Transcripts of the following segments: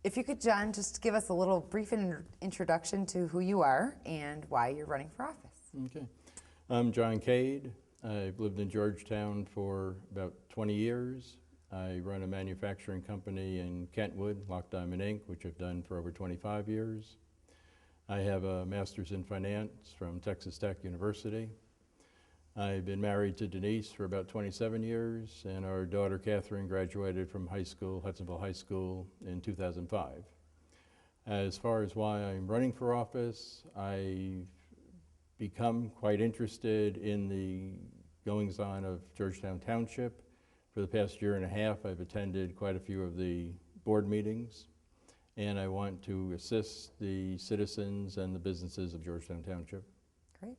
If you could, John, just give us a little brief introduction to who you are and why you're running for office. Okay. I'm John Cade. I've lived in Georgetown for about 20 years. I run a manufacturing company in Kentwood, Lock Diamond Inc., which I've done for over 25 years. I have a master's in finance from Texas Tech University. I've been married to Denise for about 27 years, and our daughter Catherine graduated from high school, Hudsonville High School, in 2005. As far as why I'm running for office, I've become quite interested in the goings-on of Georgetown Township. For the past year and a half, I've attended quite a few of the board meetings, and I want to assist the citizens and the businesses of Georgetown Township. Great.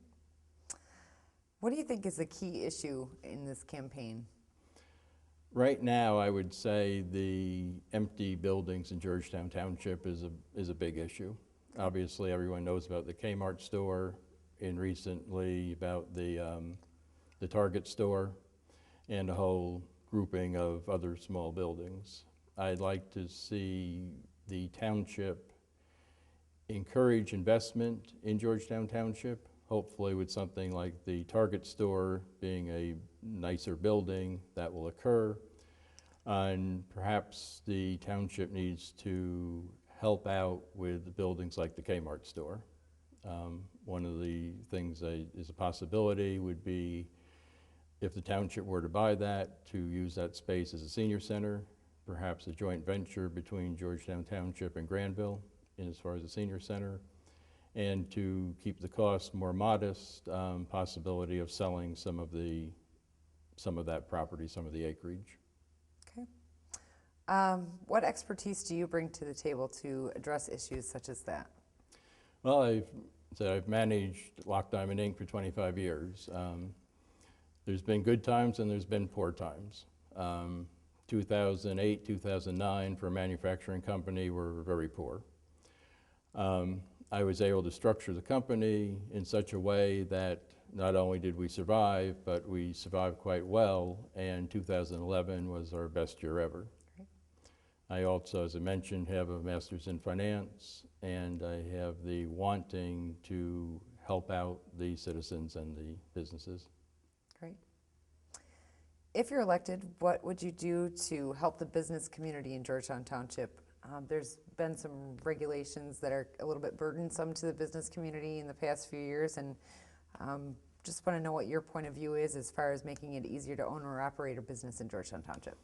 What do you think is the key issue in this campaign? Right now, I would say the empty buildings in Georgetown Township is a big issue. Obviously, everyone knows about the Kmart store, and recently about the Target store, and a whole grouping of other small buildings. I'd like to see the township encourage investment in Georgetown Township, hopefully with something like the Target store being a nicer building that will occur. And perhaps the township needs to help out with buildings like the Kmart store. One of the things that is a possibility would be, if the township were to buy that, to use that space as a senior center, perhaps a joint venture between Georgetown Township and Granville as far as a senior center, and to keep the cost more modest, possibility of selling some of that property, some of the acreage. Okay. What expertise do you bring to the table to address issues such as that? Well, I've managed Lock Diamond Inc. for 25 years. There's been good times and there's been poor times. 2008, 2009 for a manufacturing company were very poor. I was able to structure the company in such a way that not only did we survive, but we survived quite well, and 2011 was our best year ever. Great. I also, as I mentioned, have a master's in finance, and I have the wanting to help out the citizens and the businesses. Great. If you're elected, what would you do to help the business community in Georgetown Township? There's been some regulations that are a little bit burdensome to the business community in the past few years, and just want to know what your point of view is as far as making it easier to own or operate a business in Georgetown Township.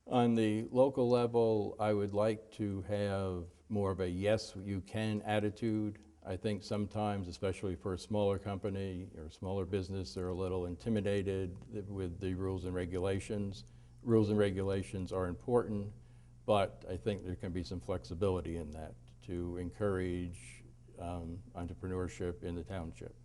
On the local level, I would like to have more of a yes, you can attitude. I think sometimes, especially for a smaller company or a smaller business, they're a little intimidated with the rules and regulations. Rules and regulations are important, but I think there can be some flexibility in that to encourage entrepreneurship in the township.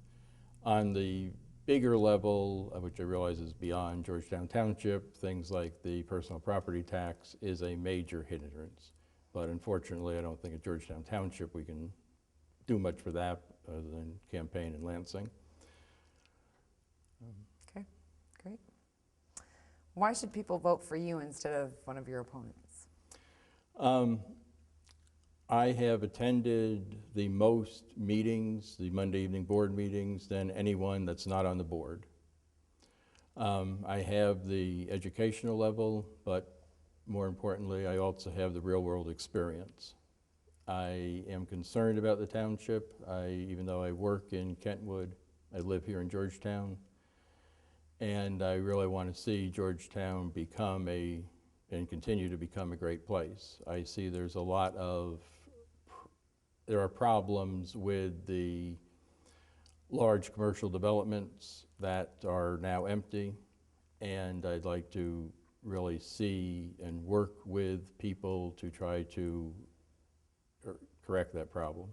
On the bigger level, which I realize is beyond Georgetown Township, things like the personal property tax is a major hindrance. But unfortunately, I don't think at Georgetown Township we can do much for that other than campaign in Lansing. Okay, great. Why should people vote for you instead of one of your opponents? I have attended the most meetings, the Monday evening board meetings, than anyone that's not on the board. I have the educational level, but more importantly, I also have the real world experience. I am concerned about the township. Even though I work in Kentwood, I live here in Georgetown, and I really want to see Georgetown become and continue to become a great place. I see there are problems with the large commercial developments that are now empty, and I'd like to really see and work with people to try to correct that problem.